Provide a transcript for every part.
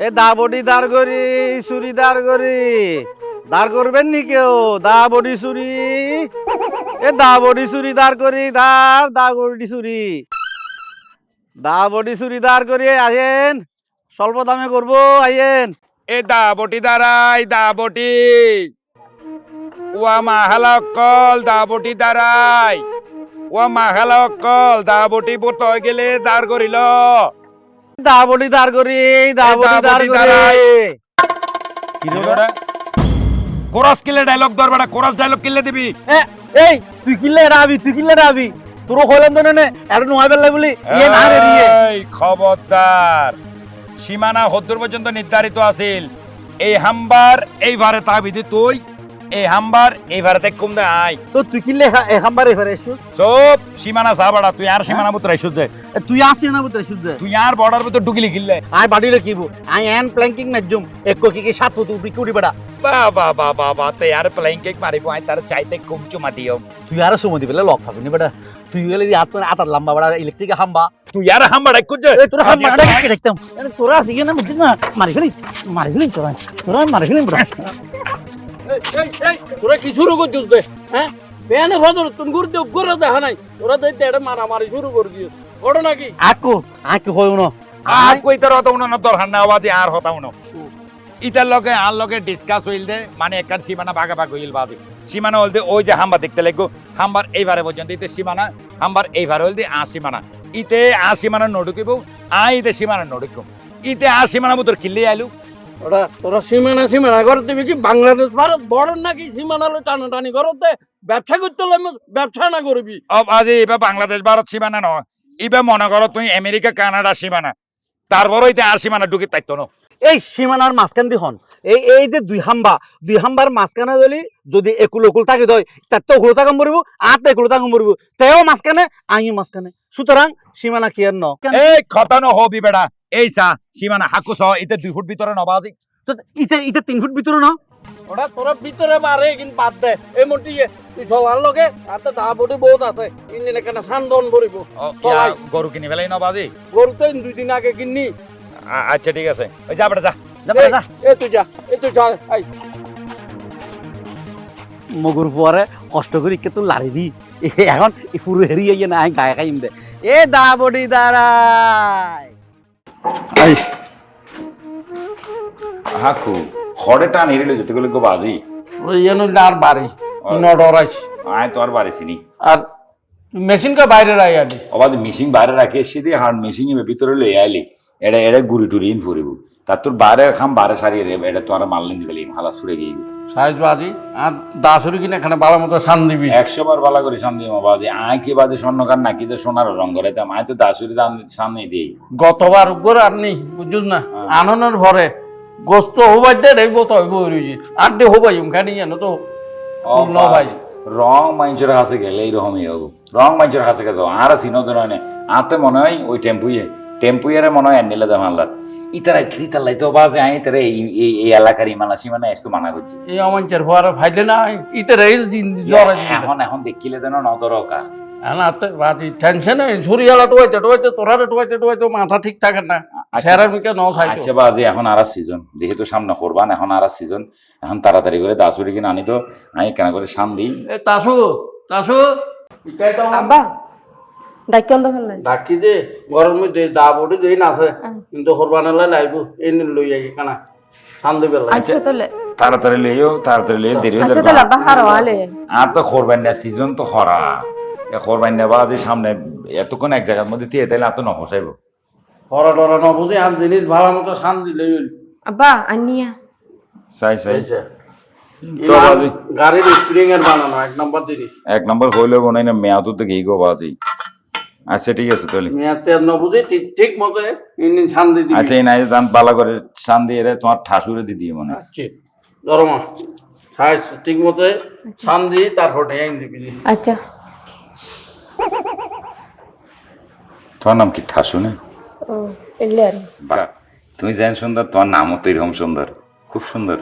A the body দাঁড় করি চুরি দাঁড় করি দাঁড় করবেন নি কেউ দা বডি চুরি এ দা বডি চুরি দাঁড় করি দা বডি চুরি দা বডি চুরি দাঁড় করি আসেন স্বল্প দামে করবো আইয়েন এ দা বটি দাঁড়াই দা বটি ওয়া মাহালা অক্কল দা বটি দাঁড়াই ওয়া মাহালা অক্কল দা বটি বোট হয়ে গেলে দাঁড় করিল দা বডি দাঁড় করি দা বডি দাঁড় করি কোরাস কিলে ডায়লগ দরবারে কোরাস ডায়লগ কিলে দিবি এই তুই কিল্লে রাবি তোর কইলাম তো নে আর নয় বেলা বলি ইয়ে না রে দিয়ে এই খবরদার সীমানা হদ্দুর পর্যন্ত নির্ধারিত আছিল এই হাম্বার এইবারে তাবিদি তুই এই হাম্বার এইবারে তে কম দে আই তো তুই কিল্লে হাম্বারে ফেরে এসু সব সীমানা সাবাড়া তুই আর সীমানা পুত্র এসু যায় তুই আসি না বুঝতে শুদ্ধ তুই আর বর্ডার ভিতর ঢুকিলি কিল্লে আই বাড়ি রাখিব আই এন প্ল্যাঙ্কিং ম্যাজুম একো কি সাত তুই বিকুড়ি বড়া বা তে আর প্লেইং কেক মারিব আই তার চাইতে কম চুমা দিও তুই আর সময় দিবেলে লক পাবি না বেটা তুই গেলে দি আত আটার লম্বা বড়া ইলেকট্রিক হাম্বা তুই আর হাম্বার এক কুজ এই তোরা হাম্বা কি দেখতাম তোরা আসি না বুঝছিস না মারি ফেলি তোরা মারি ফেলি বড়া এই তোরা কি শুরু করছিস বে হ্যাঁ বেয়ানে ফজর তুন গুরতে গরে দেখা নাই তোরা দইতে এটা মারামারি শুরু করে দিস ওড়ো নাকি আকু হইও না আর কই তোর হতাও না দরকার না বাজে আর হতাও না ইতার লগে আর লগে ডিসকাস হইল দে মানে একখান সীমানা ভাগাভাগ হইল বাজে সীমানা হল দে ওই যে হাম্বা দেখতে লাগবো হাম্বার এইবারে পর্যন্ত ইতে সীমানা হাম্বার এইবারে হল দে সীমানা ইতে সীমানা নডুকিব ইতে সীমানা নডুকিব ইতে সীমানা মতর কিল্লে আইলু ওরা তোরা সীমানা করতে কি বাংলাদেশ ভারত বড় নাকি সীমানা লো টানাটানি করতে ব্যবসা করতে ব্যবসা না করবি আজি এবার বাংলাদেশ ভারত সীমানা নয় এবার মনে করো তুই আমেরিকা কানাডা সীমানা তারপর ইতে সীমানা ঢুকি তাইতো না এই সীমানার মাঝখান দি হন এই যে দুই হাম্বার মাঝখানে যদি একুল থাকে দয় তার তো ওগুলো থাকাম পড়ব আর তো একুলো থাকাম পড়ব তেও মাঝখানে আইও মাঝখানে সুতরাং সীমানা কি আর ন এই খতানো হবি বেড়া এই সা সীমানা হাকু সহ ইতে 2 ফুট ভিতরে নবাজি তো ইতে 3 ফুট ভিতরে ন ওটা তোরা ভিতরে বারে কিন্তু বাদ দে এই মোটি তুই চলার লগে আর তো দা বডি বহুত আছে ইন্দিন এখানে সান্দন ভরিব চলাই গরু কিনি ফেলাই নবাজি গরু তো 2 দিন আগে কিনি আচ্ছা ঠিক আছে ওই যা বেটা যা এই তুই যা আই মগুর পরে কষ্ট করে কে তো লারি দি এখন পুরো হেরি আইয়ে না গায়ে খাইম দে এ দা বডি দাঁড়াই আই হাকু খড়ে টান হেরিলে যেতে গেলে গো বাজি ওই এনো আর বাড়ি নডরাইস আয় তোর বাড়িছিনি আর মেশিন কা বাইরে রাই আলি অবাদ মিশিং বাইরে রাখে সিধে হার্ড মিশিং এর ভিতরে লই আইলি এটা গুড়ি টুরি ইন ফুরিব তার তোর বাইরে খাম বাইরে সারিয়ে রে এটা তো আর মারলেন দিবলি হালা সুরে গিয়ে সাইজ বাজি আর দাসুরি কিনে এখানে ভালো মতো সান দিবি 100 বার বালা করে সান দিমা বাজি আয় কি বাজে স্বর্ণকার নাকি যে সোনার রং করাইতাম আয় তো দাসুরি সামনে দিই গতবার করে আপনি বুঝুস না আননের ভরে গোস্ত হবাই দে রে বত হইব রইজি আর দে হবাই খানি জানো তো ন ভাই রং মাইঞ্চের কাছে গেলে এইরকমই হবো রং মাইঞ্চের কাছে গেছো আর সিনোদন হয় না আতে মনে হয় ওই টেম্পুইয়ারে মনে হয় নিলে দাম আল্লাহ ইতালাই তো বাজে আই তারে এই এলাকার ইমানা সীমানা এসতো মানা করছি এই অমাঞ্চের হওয়ার ফাইলে না ইতারে দিন এখন দেখিলে দেন নদরকা আনাতে বাজি টেনশনে ঝুরিয়ালা টুয়াইতে তোরারে মাথা ঠিক থাকে না ছেড়ে মুখে ন চাইতো আচ্ছা বাজে এখন আর সিজন যেহেতু সামনে করবান এখন আর সিজন এখন তাড়াতাড়ি করে দাসুরি কিনে আনি তো আমি কেন করে শান দিই এ তাসু আব্বা ডাকি অন্ধ ফেললেন ডাকি যে গরম মধ্যে দা বডি দেই না আছে কিন্তু করবানালে লাইব এই লই আই কানা শান্তি বেলা আচ্ছা তাহলে তাড়াতাড়ি লইও দেরি হয়ে আচ্ছা তাহলে আব্বা হারওয়ালে আর তো করবেন না সিজন তো খরা এ করবেন না বাজে সামনে এতক্ষণ এক জায়গার মধ্যে দিয়ে তাইলে এত নহসাইব খরা ডরা ন বুঝি আর জিনিস ভালো মতো শান্তি লই আব্বা আনিয়া সাই তো বাজি গাড়ির স্প্রিং এর বানানো এক নম্বর হইলে বনাই না মেয়াদ তো গই গো বাজি আচ্ছা ঠিক আছে তাহলে মেয়াতে ন বুঝি ঠিক মতো ইঞ্জিন শান্তি দিবি আচ্ছা এই নাই দান বালা করে শান্তি এর তোমার ঠাসুরে দি দিই মনে আচ্ছা দরমা সাইজ ঠিক মতো শান্তি তারপর আইন দিবি আচ্ছা তোমার নাম কি ঠাসু না ও এলেন তুমি জান সুন্দর তোমার নামও তো এরকম সুন্দর খুব সুন্দর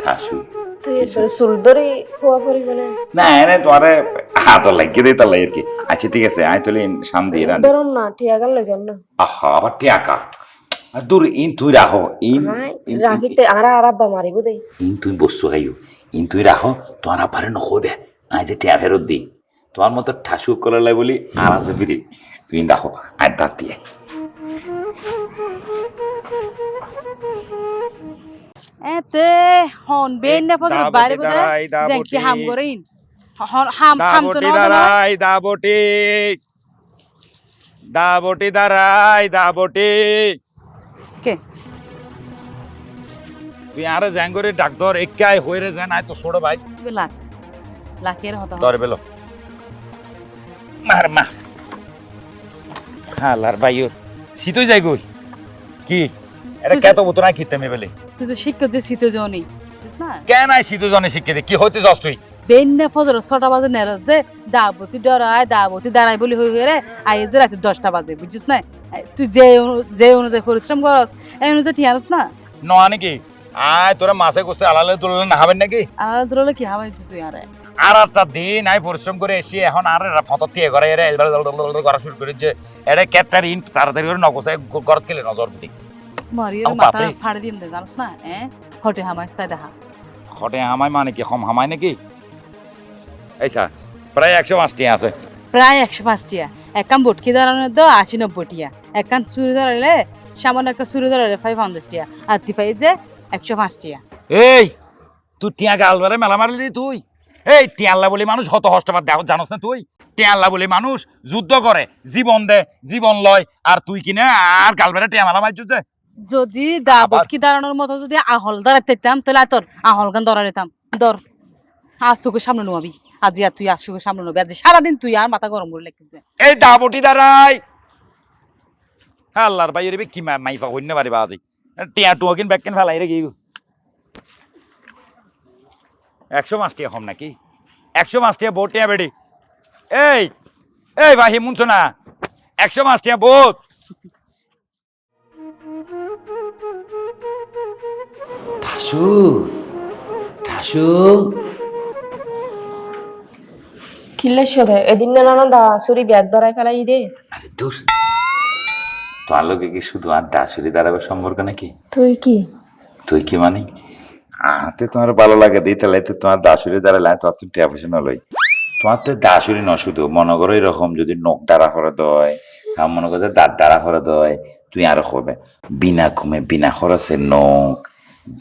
ঠাসু তুই এর সুলদরি হওয়া পরিমাণে না এনে তোমারে হাত লাগিয়ে দিই তাহলে আর কি আচ্ছা ঠিক আছে আই তোলে শান্তি এরা ধরুন না ঠিয়া গেল যান না আহা আবার টিয়াকা আর দূর ইন তুই রাখো হ্যাঁ রাখিতে আর আব্বা মারিব দেই ইন তুই বসছো খাইও ইন তুই রাখো তোমার আপারে নহবে আই যে টিয়া ফেরত দিই তোমার মতো ঠাসু করালাই বলি আর আছে ফিরি তুই রাখো আর দাঁত দিয়ে এতে হন বেন না ফজর বাইরে বদে জেনকি হাম করেন হাম হাম তো না দাবটি দাবটি দাঁড়াই দাবটি কে তুই আরে জ্যাঙ্গরে ডাক্তার একাই হইরে যান আয় তো ছোট ভাই লাখ লাখের হতা ধরে বেলো মার মা হালার ভাইও শীতই যাই গই কি এটা কত মতো না খেতে মে বেলে তুই তো শিক্ষক যে শীত জনি বুঝছ না কেন আই শীত জনে শিখে দে কি হইতে যাস তুই বেন না ফজর 6টা বাজে নেরস যে দাবতি ডরায় দাবতি দাঁড়াই বলি হই হই রে আই যে রাত 10টা বাজে বুঝছ না তুই যে অনুযায়ী পরিশ্রম করস এই অনুযায়ী ঠিয়ানস না নয়া নাকি আয় তোরা মাসে গোস্তে আলালে তুললে না হবেন নাকি আর ধরলে কি হাওয়াই তুই আরে আর একটা দিন আই পরিশ্রম করে এসে এখন আর ফটো দিয়ে ঘরে এরে করা শুরু করেছে এটা ক্যাটার ইন তাড়াতাড়ি করে নগোসায় গরত খেলে নজর বুঝি মারিয়ে আও মাথা বাপরে। ফাড়ে দিম দে জানোস না হটে হামাই সাই দেখা খটে হামাই মানে কি হম হামাই নাকি এই স্যার প্রায় 105 টি আছে প্রায় 105 টিয়া এক কাম বটকি দাঁড়ানো তো 80-90 টিয়া এক কাম চুরি ধরালে সামান্য একটা চুরি ধরালে 500 টিয়া আর দিফাই যে 105 টিয়া এই তুই টিয়া গালবারে মেলা মারলি তুই এই টিয়াল্লা বলে মানুষ হত হষ্টবাদ দেখ জানোস না তুই টিয়াল্লা বলে মানুষ যুদ্ধ করে জীবন দে জীবন লয় আর তুই কিনে আর গালবারে টিয়া মেলা মারছিস যে যদি দা আবার- বটকি দাঁড়ানোর মতো যদি আহল দাঁড়াতে দিতাম তাহলে আর তোর আহল গান ধরা দিতাম ধর আজ চোখের সামনে নোয়াবি আজ আর তুই আজ চোখের সামনে নোবি আজ সারাদিন তুই আর মাথা গরম করে লেগেছে এই দাবটি দাঁড়াই আল্লাহর ভাই রে কি মাইফা হইনে পারিবা আজি টিয়া টুয়া কিন ব্যাক কিন ফেলাই রে কি 105 টিয়া হম নাকি 105 টিয়া বহুত টিয়া বেডি এই এই ভাই মুনছো না 105 টিয়া বহুত ঠাসু ঠাসু কিল্লে শোধে এদিন না দা সুরি ব্যাগ ধরাই ফেলাই দে আরে দূর তোমার লোকে কি শুধু আর দাসুরি দাঁড়াবে সম্পর্ক নাকি তুই কি তুই কি মানে আতে তোমার ভালো লাগে দিই তাহলে তো তোমার দাসুরি দাঁড়ালে তোমার তো টিয়া পয়সা নলই তোমার তো দাসুরি ন শুধু মনে করো এরকম যদি নখ দাঁড়া করে দেয় তা মনে করো দাঁত দাঁড়া করে দেয় তুই আরো হবে বিনা ঘুমে বিনা খরচে নখ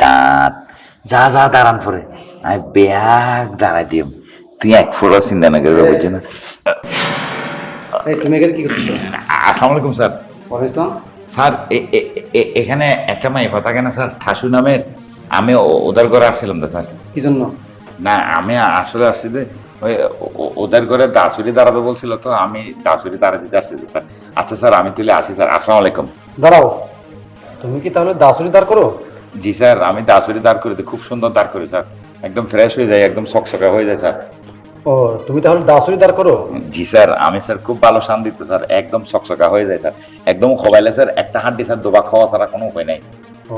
দাঁত যা যা দাঁড়ান পরে আমি ব্যাগ দাঁড়াই দিম তুই এক ফোড়া চিন্তা না করবে বুঝছো না এই তুমি এখানে কি করছো? আসসালামু আলাইকুম স্যার ওয়ালাইকুম স্যার এখানে একটা মাইফা থাকে না স্যার ঠাসু নামের আমি ওদের ঘরে আসছিলাম তো স্যার কি জন্য? না আমি আসলে আসছি যে ওই ওদের ঘরে দাসুরি দাঁড়াবে বলছিল তো আমি দাসুরি দাঁড়া দিতে আসছি তো স্যার আচ্ছা স্যার আমি তুলে আসি স্যার আসসালামু আলাইকুম দাঁড়াও, তুমি কি তাহলে দাসুরি দাঁড় করো? জি স্যার আমি দাসুরি দাঁড় করি তো খুব সুন্দর দাঁড় করি স্যার একদম ফ্রেশ হয়ে যায় একদম সকসকা হয়ে যায় স্যার ও তুমি তাহলে দাসুরি দাঁড় করো? জি স্যার আমি স্যার খুব ভালো শান দিতে স্যার একদম সকসকা হয়ে যায় স্যার একদম খোবাইলে স্যার একটা হাড্ডি স্যার দুবা খাওয়া ছাড়া কোনো উপায় নাই ও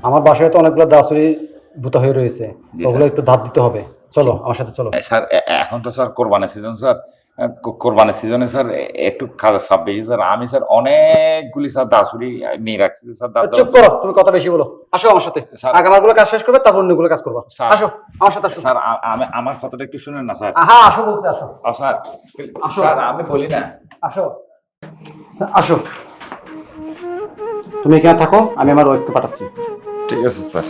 আমার বাসায় তো অনেকগুলো দাসুরি ভূতা হয়ে রয়েছে, জি, ওগুলো একটু ধার দিতে হবে। চলো আমার সাথে চলো। স্যার এখন তো স্যার কোরবানির সিজন স্যার কোরবানির সিজনে স্যার একটু খাওয়া চাপ বেশি স্যার আমি স্যার অনেকগুলি স্যার দাসুরি নিয়ে রাখছি স্যার চুপ করো, তুমি কথা বেশি বলো। আসো আমার সাথে, স্যার- আগে আমারগুলো কাজ শেষ করবে, তারপর অন্যগুলো কাজ করবা। স্যার- আসো আমার সাথে, আসো। স্যার আমি আমার কথাটা একটু শুনেন না স্যার হ্যাঁ আসো বলছি, আসো স্যার আসো। স্যার আমি বলি না আসো আসো, তুমি এখানে থাকো, আমি আমার ওয়াইফকে পাঠাচ্ছি। ঠিক আছে স্যার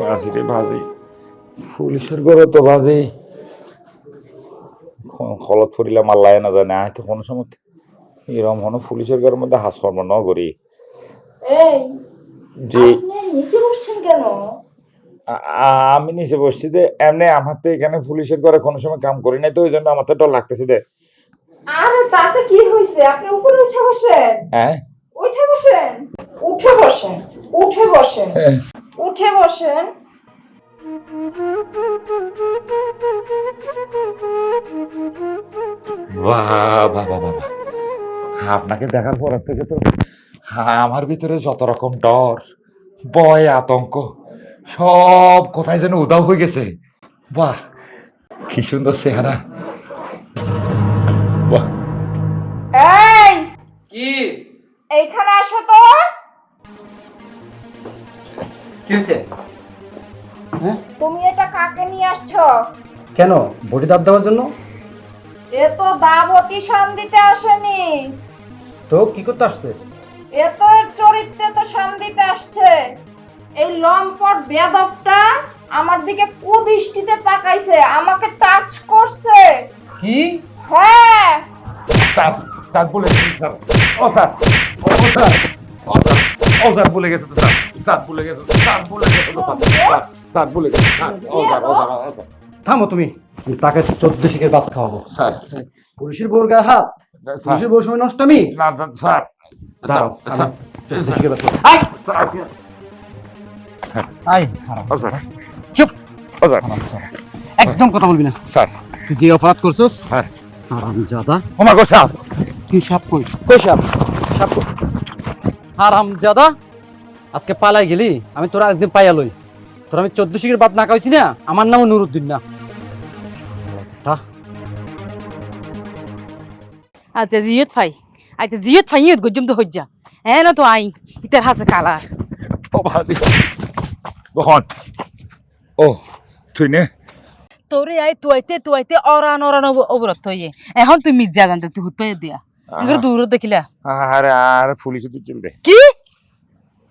বাজি রে বাজি পুলিশের ঘরে তো বাজি হলত ফুরিলাম আল্লাহ না জানে আয় তো কোনো সময় এরকম হনো পুলিশের ঘরের মধ্যে হাস কর্ম ন করি এই জি নিচে বসছেন কেন আমি নিচে বসছি যে এমনি আমার তো এখানে পুলিশের ঘরে কোনো সময় কাম করি নাই তো ওই জন্য আমার তো ডর লাগতেছে দে আরে তাতে কি হয়েছে? আপনি উপরে উঠে বসেন, হ্যাঁ উঠে বসেন, উঠে বসেন, উঠে বসেন, উঠে বসেন। বাহ বাহ বাহ বাহ আপনাকে দেখার পর থেকে তো আমার ভিতরে যত রকম ডর ভয় আতঙ্ক সব কোথায় যেন উদাও হয়ে গেছে বাহ কি সুন্দর চেহারা বাহ এই কি এইখানে আসো তো। কি হয়েছে? হ্যাঁ, তুমি এটা কাকে নিয়ে আসছো? কেন বডি দাঁত দেওয়ার জন্য? এ তো দা বটি সাম দিতে আসেনি, তো কি করতে আসছে? এ তো এর চরিত্রে তো সাম দিতে আসছে। এই লম্পট বেয়াদবটা আমার দিকে কুদৃষ্টিতে তাকাইছে, আমাকে টাচ করছে। কি? হ্যাঁ, স্যার স্যার বলে গেছে স্যার ও স্যার ও স্যার বলে গেছে তো স্যার স্যার বলে গেছে স্যার বলে গেছে তো স্যার স্যার বলে গেছে স্যার ও স্যার থামো তুমি, আমি তাকে 14 শিখের ভাত খাওয়াবো। স্যার পুলিশের বউর গায়ে হাত, পুলিশের বউর সময় নষ্টামি। না স্যার দাঁড়াও, আমি 14 শিখের ভাত খাওয়াবো। স্যার আয়, ও স্যার চুপ, ও স্যার একদম কথা বলবি না। স্যার তুই যে অপরাধ করছস, স্যার হারামজাদা। ও মা গো স্যার কি সাপ কই? কই সাপ? সাপ কই? হারামজাদা, আজকে পালাই গেলি, আমি তোরা একদিন পাইয়া লই। তোর আমি 14 শিখের ভাত না খাইছি না, আমার নামও নুরুদ্দিন না। আচ্ছা জিয়ত ফাই ইয়ত গজম তো হজ্জা হ্যাঁ না তো আই ইতার হাসে কালার ও ভাবি বহন ও তুই নে তোরে আই তুয়াইতে অরান অবরত হইয়ে এখন তুই মির্জা জানতে তুই হুতয়ে দিয়া এগুলো দূর দেখিলা আরে আরে পুলিশে তুই চলবে কি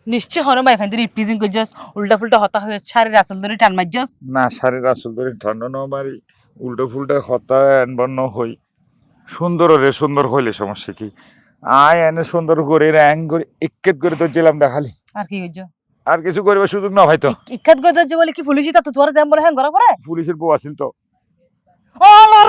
নিশ্চয় হন মাই ফাইন রিপ্রেজেন্ট করছস উল্টা ফুলটা হতা হয়ে শাড়ির আসল ধরে টান মারছস না শাড়ির আসল ধরে ঠান্ডা ন মারি উল্টো ফুলটা হতা বর্ণ হই সুন্দর রে সুন্দর হইলে সমস্যা কি আয় এনে সুন্দর করে র্যাং করে ইক্কেত করে তো জেলাম দেখালি আর কি করছ আর কিছু করবে সুযোগ না ভাই তো ইকাত গজ বলে কি পুলিশই তা তো তোর জাম বলে হ্যাঁ ঘর করে পুলিশের বউ আসিল তো ও লর